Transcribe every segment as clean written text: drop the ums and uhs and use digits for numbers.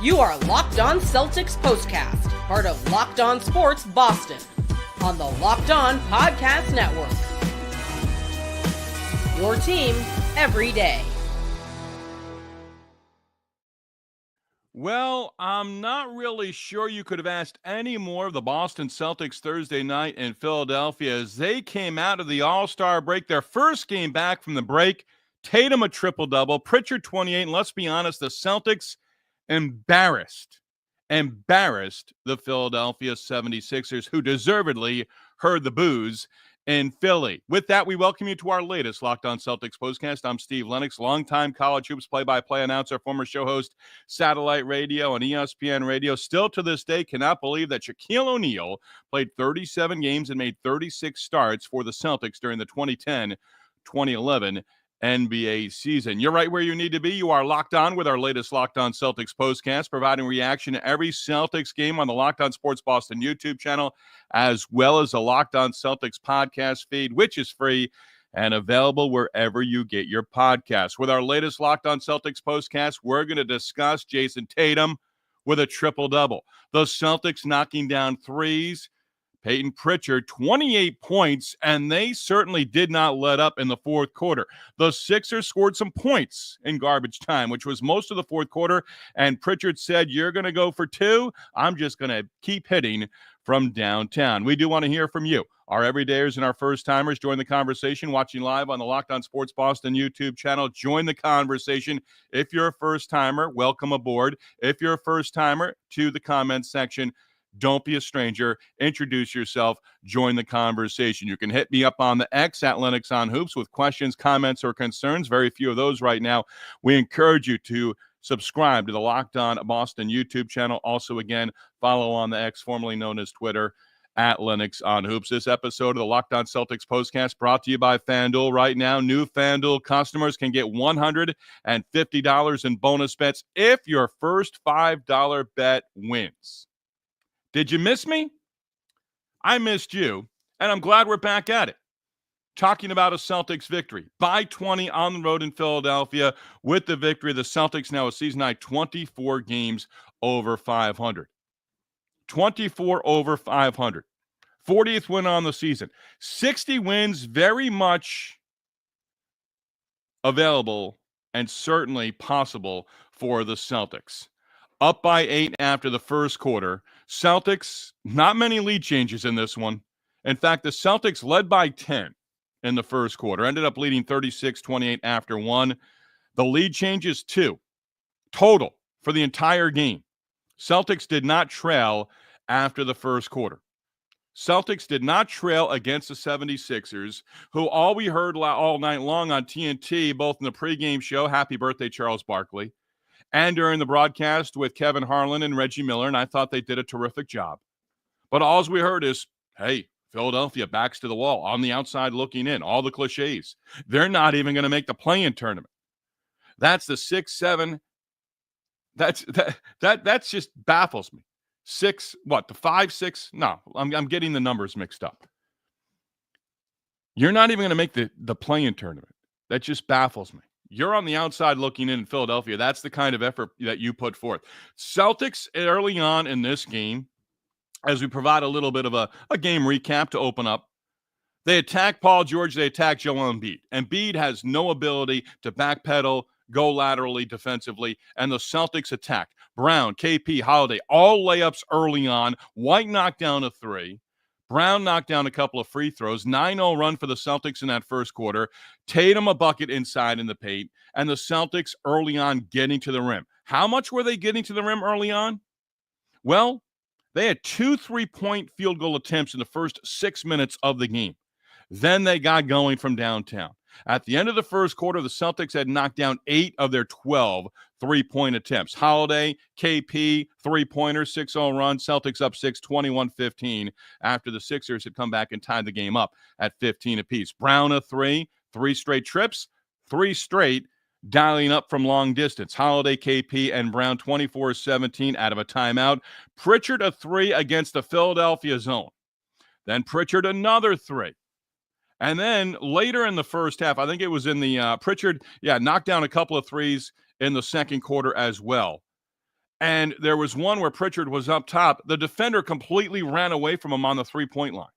You are Locked On Celtics Postcast, part of Locked On Sports Boston, on the Locked On Podcast Network. Your team every day. Well, I'm not really sure you could have asked any more of the Boston Celtics Thursday night in Philadelphia as they came out of the All-Star break, their first game back from the break. Tatum a triple-double, Pritchard 28, and let's be honest, the Celtics embarrassed the Philadelphia 76ers, who deservedly heard the boos in Philly. With that, we welcome you to our latest Locked On Celtics postcast. I'm Steve Lennox, longtime college hoops play-by-play announcer, former show host, satellite radio and ESPN radio. Still to this day, cannot believe that Shaquille O'Neal played 37 games and made 36 starts for the Celtics during the 2010-2011 NBA season. You're right where you need to be. You are locked on with our latest Locked On Celtics postcast, providing reaction to every Celtics game on the Locked On Sports Boston YouTube channel, as well as the Locked On Celtics podcast feed, which is free and available wherever you get your podcasts. With our latest Locked On Celtics postcast, we're going to discuss Jayson Tatum with a triple-double. The Celtics knocking down 3's. Payton Pritchard, 28 points, and they certainly did not let up in the fourth quarter. The Sixers scored some points in garbage time, which was most of the fourth quarter, and Pritchard said, "You're going to go for two. I'm just going to keep hitting from downtown." We do want to hear from you. Our everydayers and our first-timers, join the conversation. Watching live on the Locked On Sports Boston YouTube channel, join the conversation. If you're a first-timer, welcome aboard. If you're a first-timer, to the comments section. Don't be a stranger. Introduce yourself. Join the conversation. You can hit me up on the X at Lennox on Hoops with questions, comments, or concerns. Very few of those right now. We encourage you to subscribe to the Locked On Boston YouTube channel. Also, again, follow on the X, formerly known as Twitter, at Lennox on Hoops. This episode of the Locked On Celtics postcast brought to you by FanDuel. Right now, new FanDuel customers can get $150 in bonus bets if your first $5 bet wins. Did you miss me? I missed you, and I'm glad we're back at it. Talking about a Celtics victory by 20 on the road in Philadelphia. With the victory, the Celtics now a season-high 24 games over 500. 24 over 500. 40th win on the season. 60 wins, very much available and certainly possible for the Celtics. Up by 8 after the first quarter. Celtics, not many lead changes in this one. In fact, the Celtics led by 10 in the first quarter. Ended up leading 36-28 after 1. The lead changes 2 total for the entire game. Celtics did not trail after the first quarter. Celtics did not trail against the 76ers, who all we heard all night long on TNT, both in the pregame show, happy birthday, Charles Barkley, and during the broadcast with Kevin Harlan and Reggie Miller, and I thought they did a terrific job. But all we heard is, hey, Philadelphia backs to the wall, on the outside looking in, all the cliches. They're not even going to make the play-in tournament. That's the 6-7. That's just baffles me. 6, what, the 5-6? No, I'm getting the numbers mixed up. You're not even going to make the play-in tournament. That just baffles me. You're on the outside looking in Philadelphia. That's the kind of effort that you put forth. Celtics early on in this game, as we provide a little bit of a game recap to open up, they attack Paul George, they attack Joel Embiid. Embiid has no ability to backpedal, go laterally defensively, and the Celtics attack. Brown, KP, Holiday, all layups early on. White knocked down a 3. Brown knocked down a couple of free throws. 9-0 run for the Celtics in that first quarter. Tatum a bucket inside in the paint. And the Celtics early on getting to the rim. How much were they getting to the rim early on? Well, they had 2 3-point field goal attempts in the first 6 minutes of the game. Then they got going from downtown. At the end of the first quarter, the Celtics had knocked down 8 of their 12 3-point attempts. Holiday, KP, 3-pointer, 6-0 run. Celtics up 6, 21-15 after the Sixers had come back and tied the game up at 15 apiece. Brown a 3 straight trips, 3 straight, dialing up from long distance. Holiday, KP, and Brown 24-17 out of a timeout. Pritchard a 3 against the Philadelphia zone. Then Pritchard another 3. And then later in the first half, I think it was in the Pritchard, knocked down a couple of 3s in the second quarter as well. And there was one where Pritchard was up top. The defender completely ran away from him on the three-point line.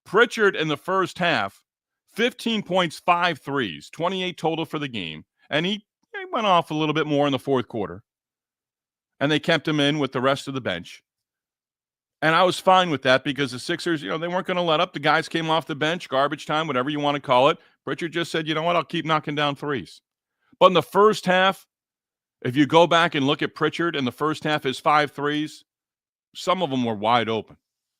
Pritchard in the first half, 15 points, 5 threes, 28 total for the game. And he went off a little bit more in the fourth quarter. And they kept him in with the rest of the bench. And I was fine with that because the Sixers, they weren't going to let up. The guys came off the bench, garbage time, whatever you want to call it. Pritchard just said, you know what, I'll keep knocking down threes. But in the first half, if you go back and look at Pritchard in the first half, his 5 threes, some of them were wide open.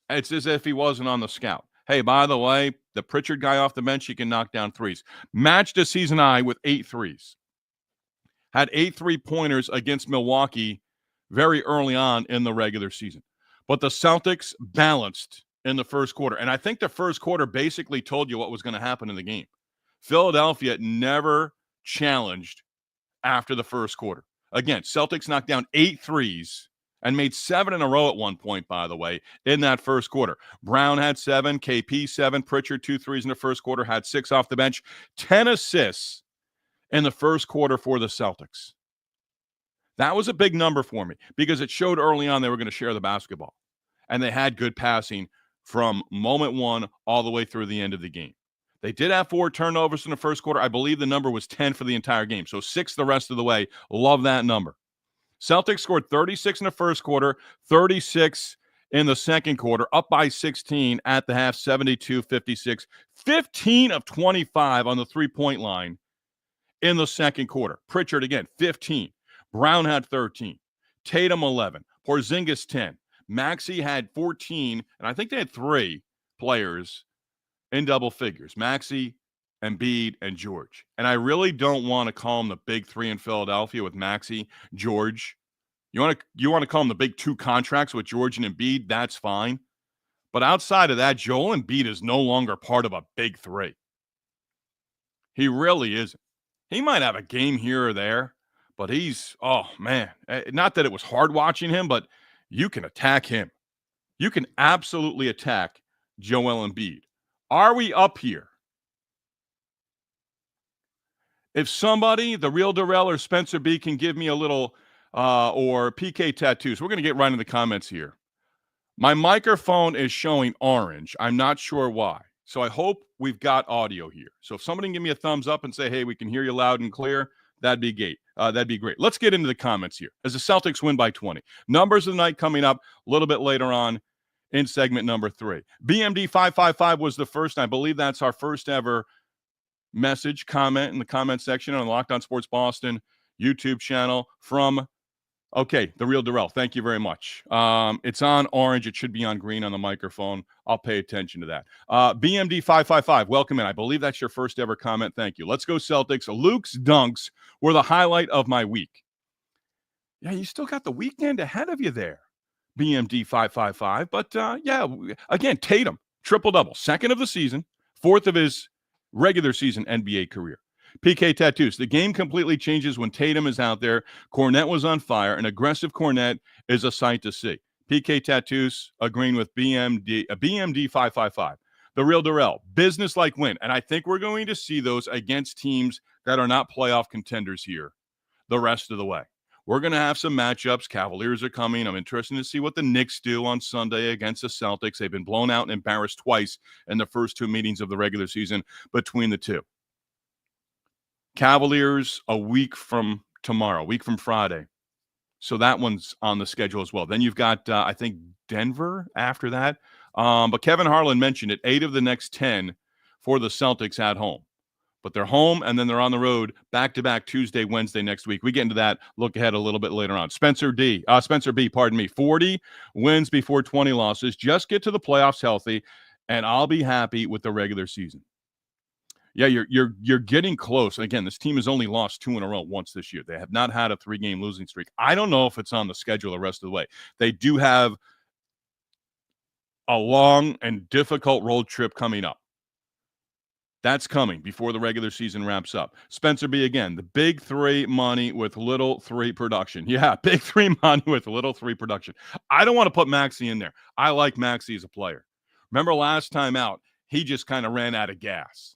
It's as if he wasn't on the scout. Hey, by the way, the Pritchard guy off the bench, he can knock down threes. Matched a season high with 8 threes. Had 8 3-pointers against Milwaukee very early on in the regular season. But the Celtics balanced in the first quarter. And I think the first quarter basically told you what was going to happen in the game. Philadelphia never challenged after the first quarter. Again, Celtics knocked down 8 threes and made 7 in a row at one point, by the way, in that first quarter. Brown had 7, KP 7, Pritchard 2 threes in the first quarter, had 6 off the bench, 10 assists in the first quarter for the Celtics. That was a big number for me because it showed early on they were going to share the basketball. And they had good passing from moment one all the way through the end of the game. They did have 4 turnovers in the first quarter. I believe the number was 10 for the entire game. So 6 the rest of the way. Love that number. Celtics scored 36 in the first quarter, 36 in the second quarter, up by 16 at the half, 72-56. 15 of 25 on the three-point line in the second quarter. Pritchard, again, 15. Brown had 13. Tatum, 11. Porzingis, 10. Maxey had 14, and I think they had 3 players in double figures. Maxey, Embiid, and George. And I really don't want to call them the big 3 in Philadelphia with Maxey, George. You want to call them the big 2 contracts with George and Embiid? That's fine. But outside of that, Joel Embiid is no longer part of a big 3. He really isn't. He might have a game here or there, but he's, oh, man. Not that it was hard watching him, but you can attack him. You can absolutely attack Joel Embiid. Are we up here? If somebody, the real Darrell or Spencer B, can give me a little, or PK Tattoos, we're going to get right in the comments here. My microphone is showing orange. I'm not sure why. So I hope we've got audio here. So if somebody can give me a thumbs up and say, hey, we can hear you loud and clear, that'd be great. Let's get into the comments here as the Celtics win by 20. Numbers of the night coming up a little bit later on in segment number 3. BMD 555 was the first. I believe that's our first ever message, comment in the comment section on the Locked On Sports Boston YouTube channel from, the real Darrell. Thank you very much. It's on orange. It should be on green on the microphone. I'll pay attention to that. BMD 555, welcome in. I believe that's your first ever comment. Thank you. Let's go Celtics. Luke's dunks were the highlight of my week. Yeah, you still got the weekend ahead of you there, BMD 555. But, again, Tatum, triple-double. 2nd of the season, 4th of his regular season NBA career. PK Tattoos. The game completely changes when Tatum is out there. Cornette was on fire. An aggressive Cornette is a sight to see. PK Tattoos agreeing with BMD 555. The real Darrell. Business-like win. And I think we're going to see those against teams that are not playoff contenders here the rest of the way. We're going to have some matchups. Cavaliers are coming. I'm interested to see what the Knicks do on Sunday against the Celtics. They've been blown out and embarrassed twice in the first 2 meetings of the regular season between the two. Cavaliers a week from tomorrow, a week from Friday. So that one's on the schedule as well. Then you've got, I think, Denver after that. But Kevin Harlan mentioned it, 8 of the next 10 for the Celtics at home. But they're home, and then they're on the road back-to-back Tuesday, Wednesday next week. We get into that look ahead a little bit later on. Spencer B, 40 wins before 20 losses. Just get to the playoffs healthy, and I'll be happy with the regular season. Yeah, you're getting close. Again, this team has only lost 2 in a row once this year. They have not had a 3-game losing streak. I don't know if it's on the schedule the rest of the way. They do have a long and difficult road trip coming up. That's coming before the regular season wraps up. Spencer B, again, the big 3 money with little 3 production. Yeah, big 3 money with little 3 production. I don't want to put Maxey in there. I like Maxey as a player. Remember last time out, he just kind of ran out of gas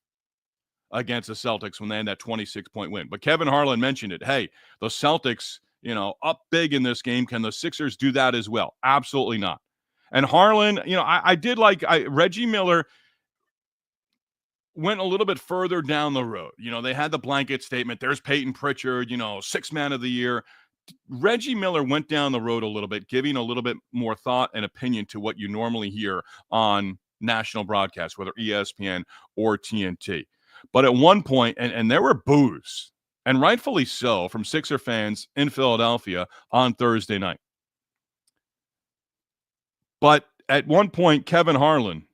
against the Celtics when they had that 26-point win. But Kevin Harlan mentioned it. Hey, the Celtics up big in this game. Can the Sixers do that as well? Absolutely not. And Harlan, I did like Reggie Miller went a little bit further down the road. They had the blanket statement. There's Payton Pritchard, sixth man of the year. Reggie Miller went down the road a little bit, giving a little bit more thought and opinion to what you normally hear on national broadcasts, whether ESPN or TNT. But at one point, and there were boos, and rightfully so, from Sixer fans in Philadelphia on Thursday night. But at one point, Kevin Harlan,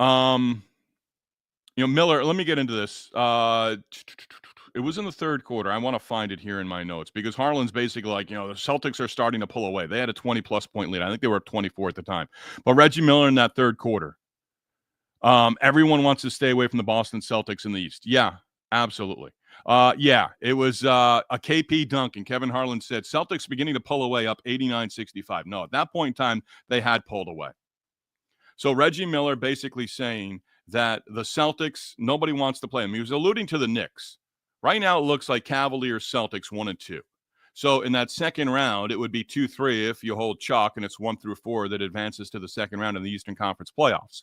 Miller, let me get into this. It was in the third quarter. I want to find it here in my notes because Harlan's basically like, the Celtics are starting to pull away. They had a 20-plus point lead. I think they were 24 at the time. But Reggie Miller in that third quarter, everyone wants to stay away from the Boston Celtics in the East. Yeah, absolutely. It was a KP dunk, and Kevin Harlan said, Celtics beginning to pull away up 89-65. No, at that point in time, they had pulled away. So Reggie Miller basically saying that the Celtics, nobody wants to play them. He was alluding to the Knicks. Right now, it looks like Cavaliers, Celtics 1-2. So in that second round, it would be 2-3 if you hold chalk, and it's 1-4 that advances to the second round of the Eastern Conference playoffs.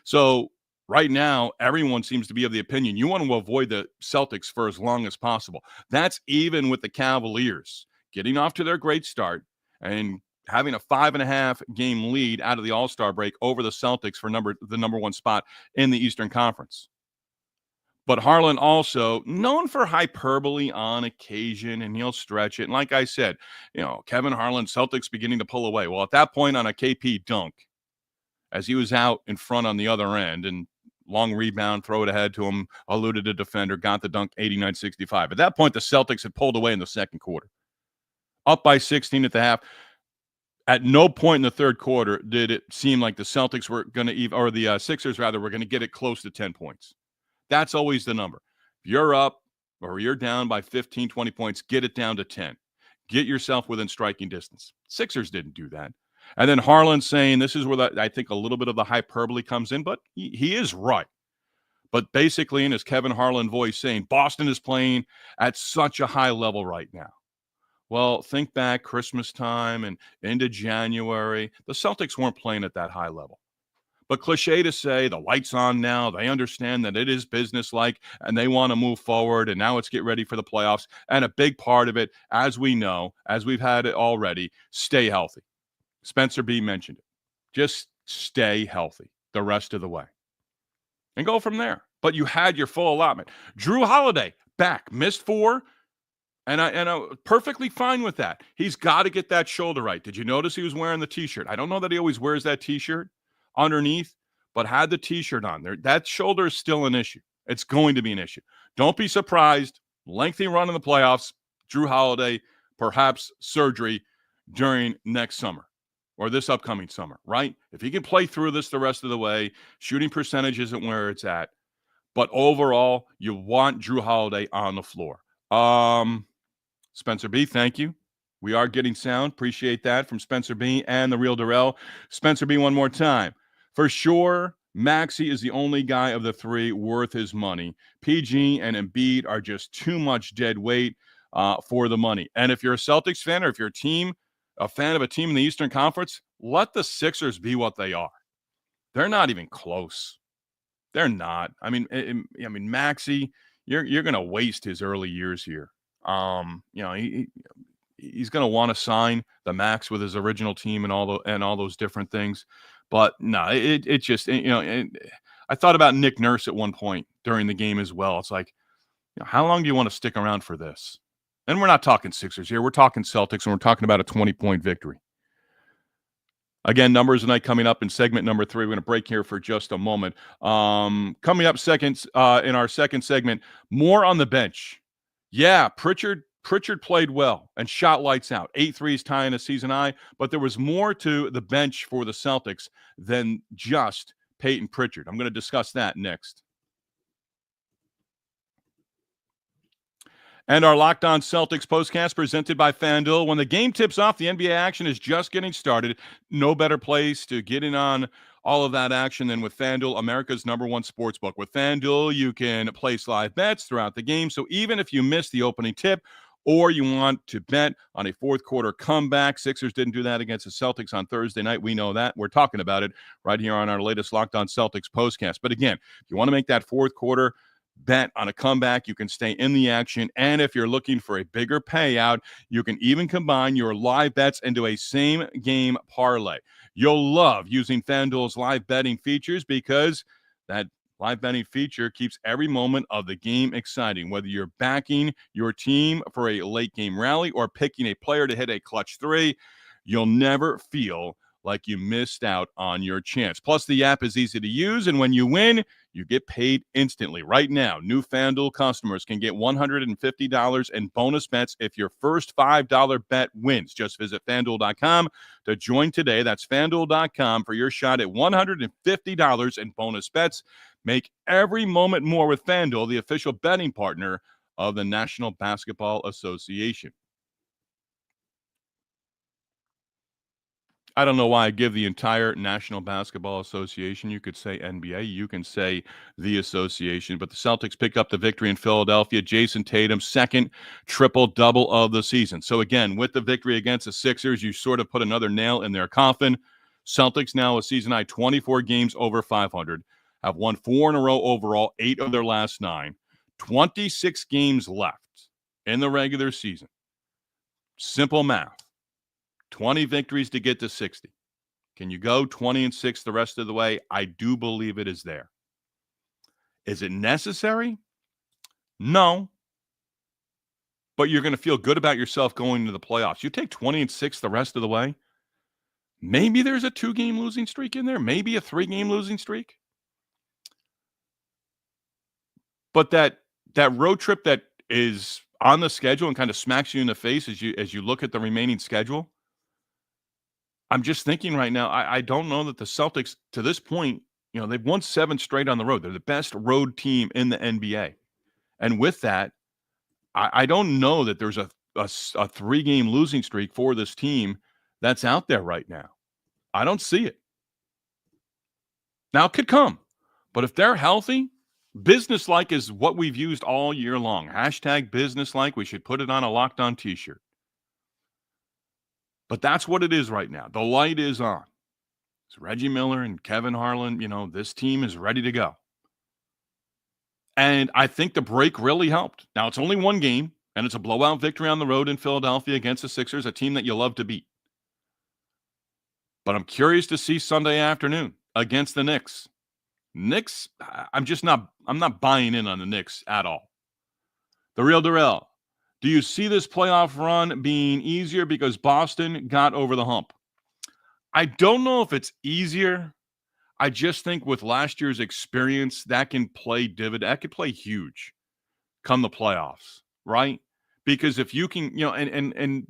So right now, everyone seems to be of the opinion you want to avoid the Celtics for as long as possible. That's even with the Cavaliers getting off to their great start and having a 5.5 game lead out of the All-Star break over the Celtics for the number one spot in the Eastern Conference. But Harlan also known for hyperbole on occasion, and he'll stretch it. And like I said, Kevin Harlan, Celtics beginning to pull away. Well, at that point on a KP dunk, as he was out in front on the other end, and long rebound, throw it ahead to him, eluded a defender, got the dunk 89-65. At that point, the Celtics had pulled away in the second quarter. Up by 16 at the half. At no point in the third quarter did it seem like the Celtics were going to, or the Sixers rather, were going to get it close to 10 points. That's always the number. If you're up or you're down by 15, 20 points, get it down to 10. Get yourself within striking distance. Sixers didn't do that. And then Harlan saying, this is where I think a little bit of the hyperbole comes in, but he is right. But basically in his Kevin Harlan voice saying, Boston is playing at such a high level right now. Well, think back Christmas time and into January. The Celtics weren't playing at that high level. But cliche to say, the light's on now. They understand that it is businesslike, and they want to move forward, and now it's get ready for the playoffs. And a big part of it, as we know, as we've had it already, stay healthy. Spencer B. mentioned it. Just stay healthy the rest of the way. And go from there. But you had your full allotment. Jrue Holiday, back, missed 4. And I'm perfectly fine with that. He's got to get that shoulder right. Did you notice he was wearing the T-shirt? I don't know that he always wears that T-shirt underneath, but had the T-shirt on there. That shoulder is still an issue. It's going to be an issue. Don't be surprised. Lengthy run in the playoffs. Jrue Holiday, perhaps surgery during next summer or this upcoming summer, right? If he can play through this the rest of the way, shooting percentage isn't where it's at. But overall, you want Jrue Holiday on the floor. Spencer B., thank you. We are getting sound. Appreciate that from Spencer B. and the Real Darrell. Spencer B., one more time. For sure, Maxey is the only guy of the three worth his money. PG and Embiid are just too much dead weight for the money. And if you're a Celtics fan or if you're a fan of a team in the Eastern Conference, let the Sixers be what they are. They're not even close. They're not. I mean, Maxey, you're going to waste his early years here. He's going to want to sign the max with his original team and all those different things. But no, it just, I thought about Nick Nurse at one point during the game as well. It's like, how long do you want to stick around for this? And we're not talking Sixers here. We're talking Celtics, and we're talking about a 20-point victory. Again, numbers tonight coming up in segment number 3. We're going to break here for just a moment. Coming up second in our second segment, more on the bench. Yeah, Pritchard played well and shot lights out. 8 threes tying a season high, but there was more to the bench for the Celtics than just Payton Pritchard. I'm going to discuss that next. And our Locked On Celtics postcast presented by FanDuel. When the game tips off, the NBA action is just getting started. No better place to get in on all of that action then with FanDuel, America's #1 sportsbook. With FanDuel, you can place live bets throughout the game. So even if you miss the opening tip or you want to bet on a fourth quarter comeback, Sixers didn't do that against the Celtics on Thursday night. We know that. We're talking about it right here on our latest Locked On Celtics postcast. But again, if you want to make that fourth quarter bet on a comeback, you can stay in the action. And if you're looking for a bigger payout, you can even combine your live bets into a same game parlay. You'll love using FanDuel's live betting features because that live betting feature keeps every moment of the game exciting. Whether you're backing your team for a late game rally or picking a player to hit a clutch three, you'll never feel like you missed out on your chance. Plus, the app is easy to use, and when you win, you get paid instantly. Right now, new FanDuel customers can get $150 in bonus bets if your first $5 bet wins. Just visit FanDuel.com to join today. That's FanDuel.com for your shot at $150 in bonus bets. Make every moment more with FanDuel, the official betting partner of the National Basketball Association. I don't know why I give the entire National Basketball Association. You could say NBA. You can say the association. But the Celtics pick up the victory in Philadelphia. Jayson Tatum, second triple-double of the season. So, again, with the victory against the Sixers, you sort of put another nail in their coffin. Celtics now a season high 24 games over 500. Have won 4 in a row overall, 8 of their last 9. 26 games left in the regular season. Simple math. 20 victories to get to 60. Can you go 20-6 the rest of the way? I do believe it is there. Is it necessary? No. But you're going to feel good about yourself going into the playoffs. You take 20-6 the rest of the way. Maybe there's a 2-game losing streak in there. Maybe a 3-game losing streak. But that road trip that is on the schedule and kind of smacks you in the face as you look at the remaining schedule, I'm just thinking right now, I don't know that the Celtics, to this point, they've won 7 straight on the road. They're the best road team in the NBA. And with that, I don't know that there's a 3-game losing streak for this team that's out there right now. I don't see it. Now, it could come. But if they're healthy, businesslike is what we've used all year long. Hashtag businesslike. We should put it on a Locked On t-shirt. But that's what it is right now. The light is on. It's Reggie Miller and Kevin Harlan. This team is ready to go. And I think the break really helped. Now, it's only 1 game, and it's a blowout victory on the road in Philadelphia against the Sixers, a team that you love to beat. But I'm curious to see Sunday afternoon against the Knicks. Knicks, I'm not buying in on the Knicks at all. The real Darrell. Do you see this playoff run being easier because Boston got over the hump? I don't know if it's easier. I just think with last year's experience, that can play dividend. That could play huge come the playoffs, right? Because if you can, and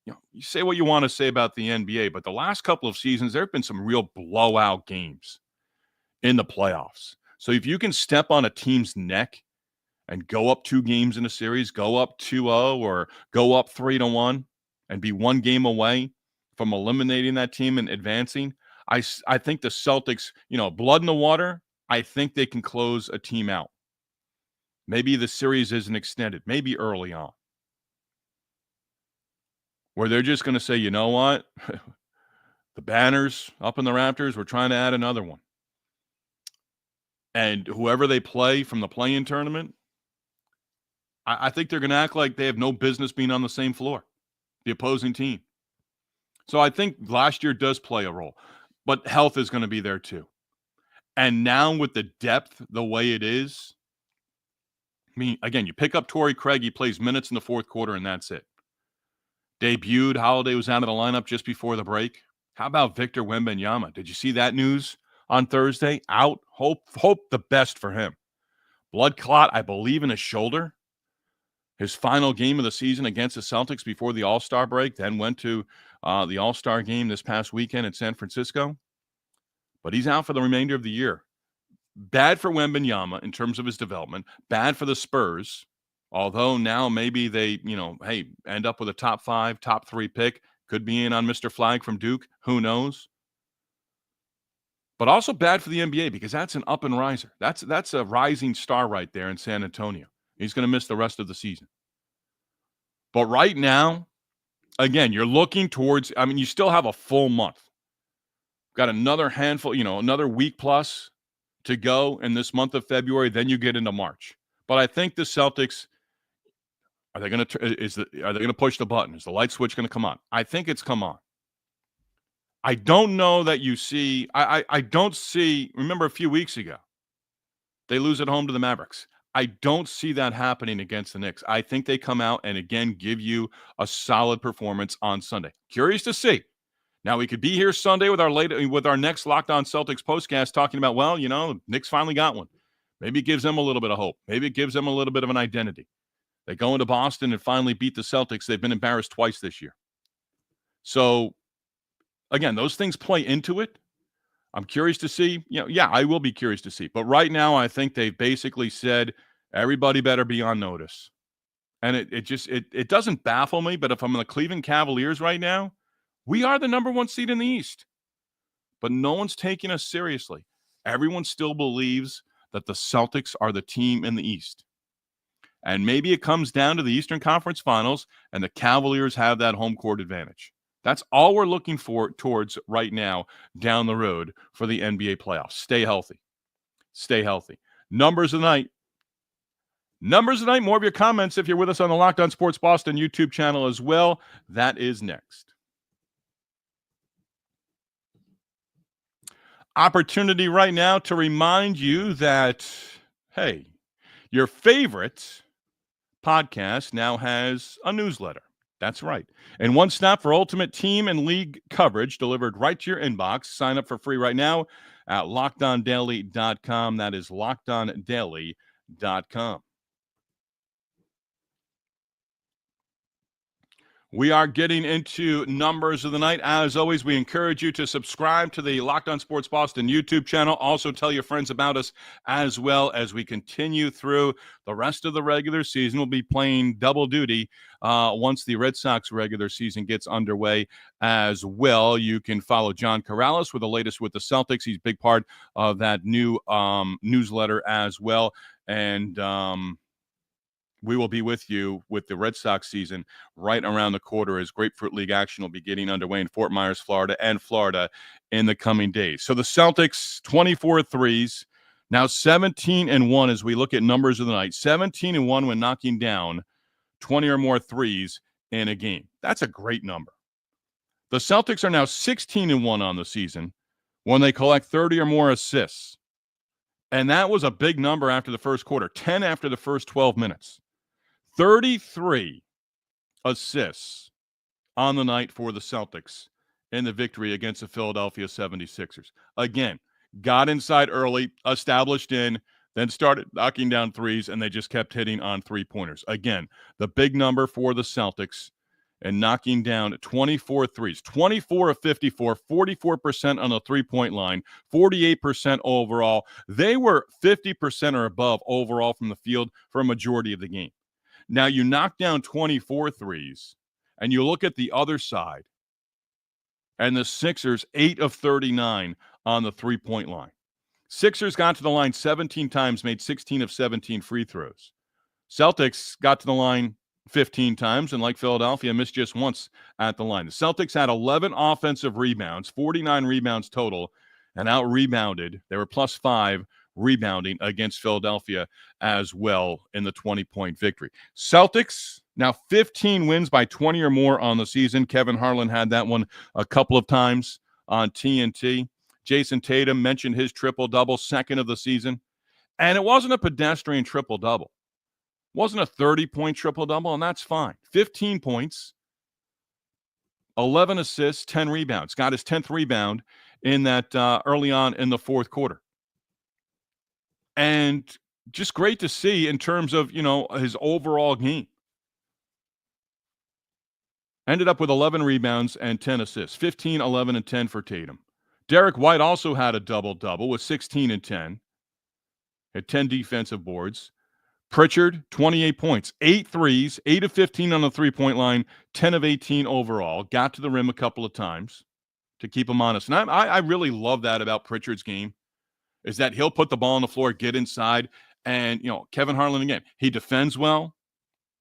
you say what you want to say about the NBA, but the last couple of seasons, there have been some real blowout games in the playoffs. So if you can step on a team's neck and go up 2 games in a series, go up 2-0 or go up 3-1 and be 1 game away from eliminating that team and advancing, I think the Celtics, blood in the water, I think they can close a team out. Maybe the series isn't extended, maybe early on, where they're just going to say, you know what, the banners up in the Raptors, we're trying to add another one. And whoever they play from the play-in tournament, I think they're going to act like they have no business being on the same floor, the opposing team. So I think last year does play a role, but health is going to be there too. And now with the depth the way it is, again, you pick up Torrey Craig, he plays minutes in the fourth quarter, and that's it. Debuted, Holiday was out of the lineup just before the break. How about Victor Wembanyama? Did you see that news on Thursday? Out. Hope the best for him. Blood clot, I believe, in his shoulder. His final game of the season against the Celtics before the All-Star break, then went to the All-Star game this past weekend in San Francisco. But he's out for the remainder of the year. Bad for Wembanyama in terms of his development. Bad for the Spurs. Although now maybe they, end up with a top 5, top 3 pick. Could be in on Mr. Flag from Duke. Who knows? But also bad for the NBA because that's an up and riser. That's a rising star right there in San Antonio. He's going to miss the rest of the season. But right now, again, you're looking towards, you still have a full month. Got another handful, another week plus to go in this month of February. Then you get into March. But I think the Celtics, are they going to push the button? Is the light switch going to come on? I think it's come on. I don't know that you see. I don't see. Remember a few weeks ago, they lose at home to the Mavericks. I don't see that happening against the Knicks. I think they come out and again give you a solid performance on Sunday. Curious to see. Now we could be here Sunday with our next Locked On Celtics postcast talking about, Knicks finally got one. Maybe it gives them a little bit of hope. Maybe it gives them a little bit of an identity. They go into Boston and finally beat the Celtics. They've been embarrassed twice this year. So, again, those things play into it. I'm curious to see. I will be curious to see. But right now, I think they've basically said everybody better be on notice. And it doesn't baffle me, but if I'm the Cleveland Cavaliers right now, we are the number one seed in the East. But no one's taking us seriously. Everyone still believes that the Celtics are the team in the East. And maybe it comes down to the Eastern Conference Finals, and the Cavaliers have that home court advantage. That's all we're looking towards right now down the road for the NBA playoffs. Stay healthy. Stay healthy. Numbers of the night. More of your comments if you're with us on the Locked On Sports Boston YouTube channel as well. That is next. Opportunity right now to remind you that, hey, your favorite podcast now has a newsletter. That's right. And one stop for ultimate team and league coverage delivered right to your inbox. Sign up for free right now at LockedOnDaily.com. That is LockedOnDaily.com. We are getting into numbers of the night. As always, we encourage you to subscribe to the Locked On Sports Boston YouTube channel. Also, tell your friends about us as well as we continue through the rest of the regular season. We'll be playing double duty once the Red Sox regular season gets underway as well. You can follow John Corrales with the latest with the Celtics. He's a big part of that new newsletter as well. And we will be with you with the Red Sox season right around the corner as Grapefruit League action will be getting underway in Fort Myers, Florida, and Florida in the coming days. So the Celtics, 24 threes, now 17-1 as we look at numbers of the night. 17-1 when knocking down 20 or more threes in a game. That's a great number. The Celtics are now 16-1 on the season when they collect 30 or more assists. And that was a big number after the first quarter, 10 after the first 12 minutes. 33 assists on the night for the Celtics in the victory against the Philadelphia 76ers. Again, got inside early, established in, then started knocking down threes, and they just kept hitting on three-pointers. Again, the big number for the Celtics and knocking down 24 threes, 24 of 54, 44% on the three-point line, 48% overall. They were 50% or above overall from the field for a majority of the game. Now, you knock down 24 threes, and you look at the other side, and the Sixers, 8 of 39 on the three-point line. Sixers got to the line 17 times, made 16 of 17 free throws. Celtics got to the line 15 times, and like Philadelphia, missed just once at the line. The Celtics had 11 offensive rebounds, 49 rebounds total, and out-rebounded. They were plus 5 rebounding against Philadelphia as well in the 20-point victory. Celtics, now 15 wins by 20 or more on the season. Kevin Harlan had that one a couple of times on TNT. Jayson Tatum mentioned his triple-double, second of the season. And it wasn't a pedestrian triple-double. It wasn't a 30-point triple-double, and that's fine. 15 points, 11 assists, 10 rebounds. Got his 10th rebound in that early on in the fourth quarter. And just great to see in terms of, his overall game. Ended up with 11 rebounds and 10 assists, 15, 11, and 10 for Tatum. Derrick White also had a double-double with 16 and 10. Had 10 defensive boards. Pritchard, 28 points, 8 threes, 8 of 15 on the three-point line, 10 of 18 overall. Got to the rim a couple of times. to keep him honest. And I really love that about Pritchard's game, is that he'll put the ball on the floor, get inside, and, Kevin Harlan, again, he defends well,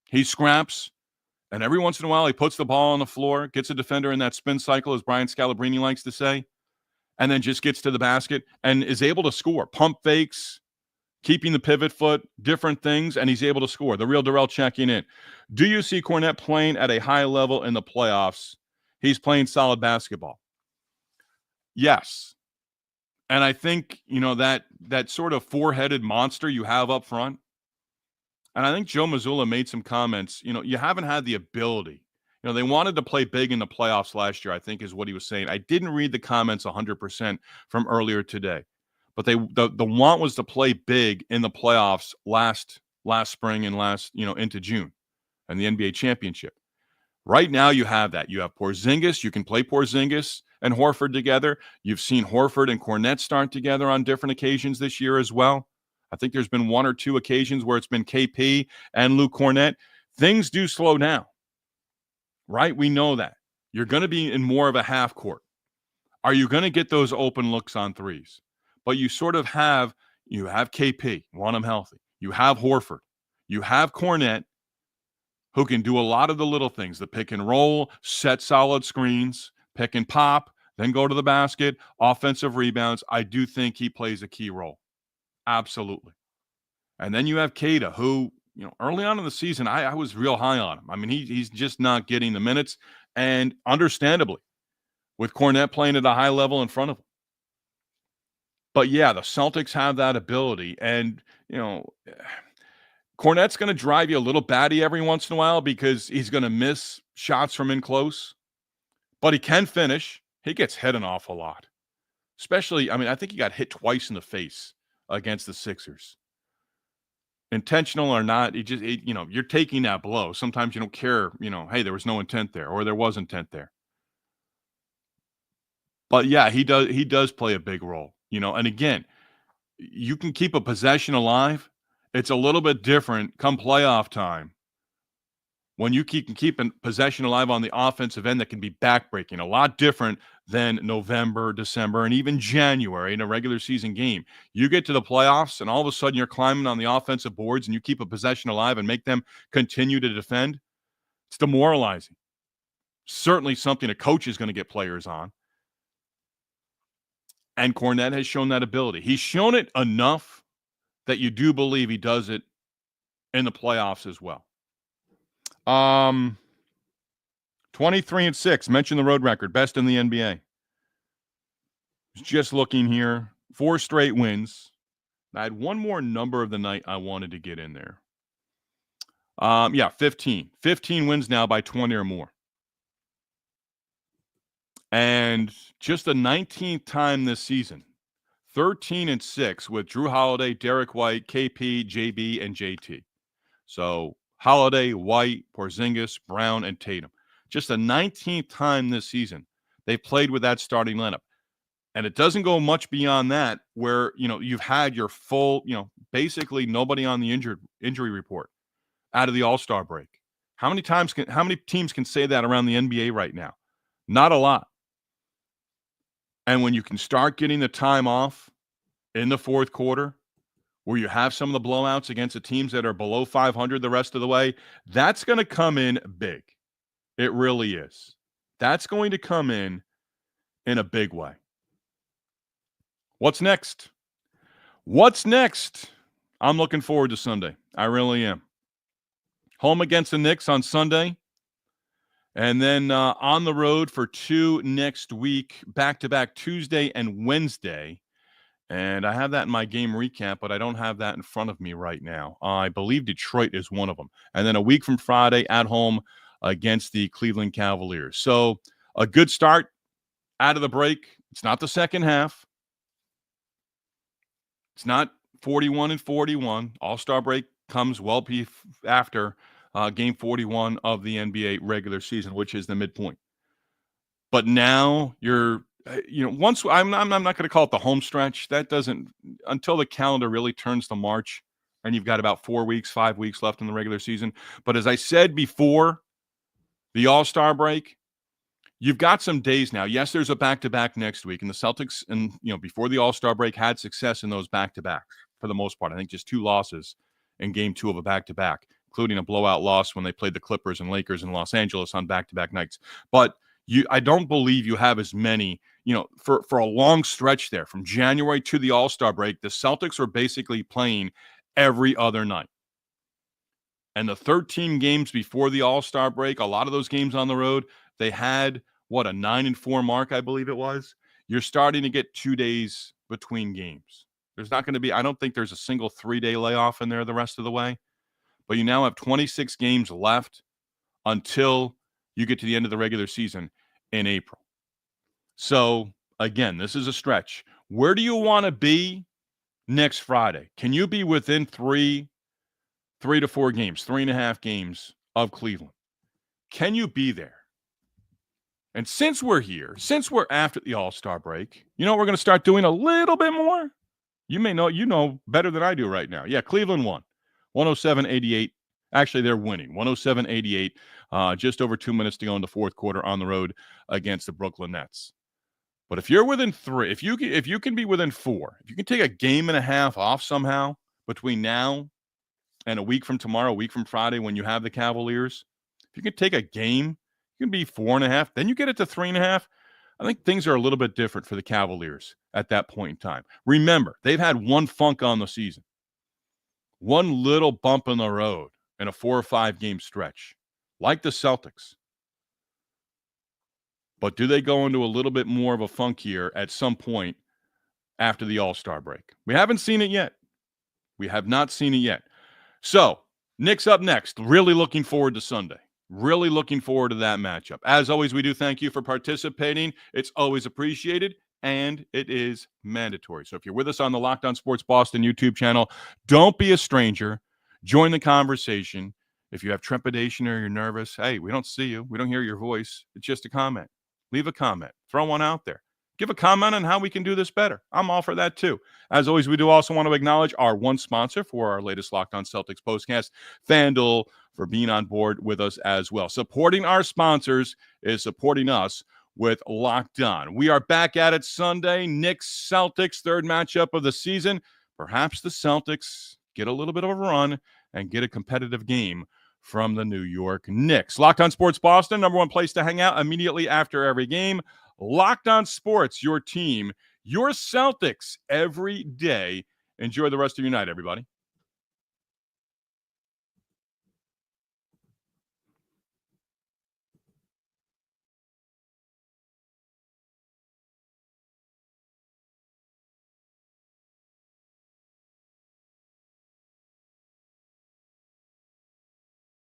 he scraps, and every once in a while he puts the ball on the floor, gets a defender in that spin cycle, as Brian Scalabrine likes to say, and then just gets to the basket and is able to score. Pump fakes, keeping the pivot foot, different things, and he's able to score. The real Darrell checking in. Do you see Kornet playing at a high level in the playoffs? He's playing solid basketball. Yes. And I think, that sort of four-headed monster you have up front, and I think Joe Mazzulla made some comments, you haven't had the ability. They wanted to play big in the playoffs last year, I think is what he was saying. I didn't read the comments 100% from earlier today. But the want was to play big in the playoffs last spring and into June and the NBA championship. Right now you have that. You have Porzingis. You can play Porzingis and Horford together. You've seen Horford and Kornet start together on different occasions this year as well. I think there's been one or two occasions where it's been KP and Luke Kornet. Things do slow down, right? We know that. You're going to be in more of a half court. Are you going to get those open looks on threes? But you sort of have KP, want him healthy. You have Horford. You have Kornet, who can do a lot of the little things, the pick and roll, set solid screens, pick and pop, then go to the basket, offensive rebounds. I do think he plays a key role. Absolutely. And then you have Keita, who, early on in the season, I was real high on him. I mean, he's just not getting the minutes, and understandably, with Kornet playing at a high level in front of him. But yeah, the Celtics have that ability. And, Kornet's going to drive you a little batty every once in a while because he's going to miss shots from in close. But he can finish. He gets hit an awful lot. Especially, I think he got hit twice in the face against the Sixers. Intentional or not, you're taking that blow. Sometimes you don't care, hey, there was no intent there, or there was intent there. But yeah, he does play a big role. And again, you can keep a possession alive. It's a little bit different come playoff time when you can keep a possession alive on the offensive end that can be backbreaking. A lot different than November, December, and even January in a regular season game. You get to the playoffs, and all of a sudden you're climbing on the offensive boards, and you keep a possession alive and make them continue to defend. It's demoralizing. Certainly something a coach is going to get players on. And Kornet has shown that ability. He's shown it enough that you do believe he does it in the playoffs as well. 23-6. Mention the road record. Best in the NBA. Just looking here. 4 straight wins. I had one more number of the night I wanted to get in there. 15. 15 wins now by 20 or more. And just the 19th time this season, 13-6 with Jrue Holiday, Derrick White, KP, JB, and JT. So Holiday, White, Porzingis, Brown, and Tatum. Just the 19th time this season they played with that starting lineup. And it doesn't go much beyond that where, you've had your full, basically nobody on the injury report out of the All-Star break. How many teams can say that around the NBA right now? Not a lot. And when you can start getting the time off in the fourth quarter, where you have some of the blowouts against the teams that are below 500 the rest of the way, that's going to come in big. It really is. That's going to come in a big way. What's next? I'm looking forward to Sunday. I really am. Home against the Knicks on Sunday. And then on the road for 2 next week, back-to-back Tuesday and Wednesday. And I have that in my game recap, but I don't have that in front of me right now. I believe Detroit is one of them. And then a week from Friday at home against the Cleveland Cavaliers. So a good start out of the break. It's not the second half. It's not 41-41. All-Star break comes well after game 41 of the NBA regular season, which is the midpoint. But now you're, once I'm not going to call it the home stretch. That doesn't until the calendar really turns to March, and you've got about 5 weeks left in the regular season. But as I said before, the All-Star break, you've got some days now. Yes, there's a back-to-back next week, and the Celtics, and before the All-Star break, had success in those back-to-backs for the most part. I think just 2 losses in Game 2 of a back-to-back, including a blowout loss when they played the Clippers and Lakers in Los Angeles on back-to-back nights. But I don't believe you have as many. For a long stretch there, from January to the All-Star break, the Celtics were basically playing every other night. And the 13 games before the All-Star break, a lot of those games on the road, they had, a 9-4 mark, I believe it was. You're starting to get 2 days between games. There's not going to be, I don't think there's a single 3-day layoff in there the rest of the way. But you now have 26 games left until you get to the end of the regular season in April. So, again, this is a stretch. Where do you want to be next Friday? Can you be within 3 to 4 games, 3.5 games of Cleveland? Can you be there? And since we're here, since we're after the All-Star break, we're going to start doing a little bit more? You may know, better than I do right now. Yeah, Cleveland won. 107-88. Actually, they're winning. 107-88. Just over 2 minutes to go in the fourth quarter on the road against the Brooklyn Nets. But if you're within 3, if you can be within 4, if you can take a game and a half off somehow between now and a week from tomorrow, a week from Friday when you have the Cavaliers, if you can take a game, you can be 4.5, then you get it to 3.5. I think things are a little bit different for the Cavaliers at that point in time. Remember, they've had one funk on the season, one little bump in the road in a 4 or 5 game stretch, like the Celtics. But do they go into a little bit more of a funk here at some point after the All-Star break? We haven't seen it yet. We have not seen it yet. So, Knicks up next. Really looking forward to Sunday. Really looking forward to that matchup. As always, we do thank you for participating. It's always appreciated, and it is mandatory. So if you're with us on the Locked On Sports Boston YouTube channel, don't be a stranger. Join the conversation. If you have trepidation or you're nervous, hey, we don't see you. We don't hear your voice. It's just a comment. Leave a comment. Throw one out there. Give a comment on how we can do this better. I'm all for that too. As always, we do also want to acknowledge our one sponsor for our latest Locked On Celtics postcast, FanDuel, for being on board with us as well. Supporting our sponsors is supporting us with Locked On. We are back at it Sunday. Knicks Celtics, third matchup of the season. Perhaps the Celtics get a little bit of a run and get a competitive game from the New York Knicks. Locked On Sports Boston, number one place to hang out immediately after every game. Locked On Sports, your team, your Celtics every day. Enjoy the rest of your night, everybody.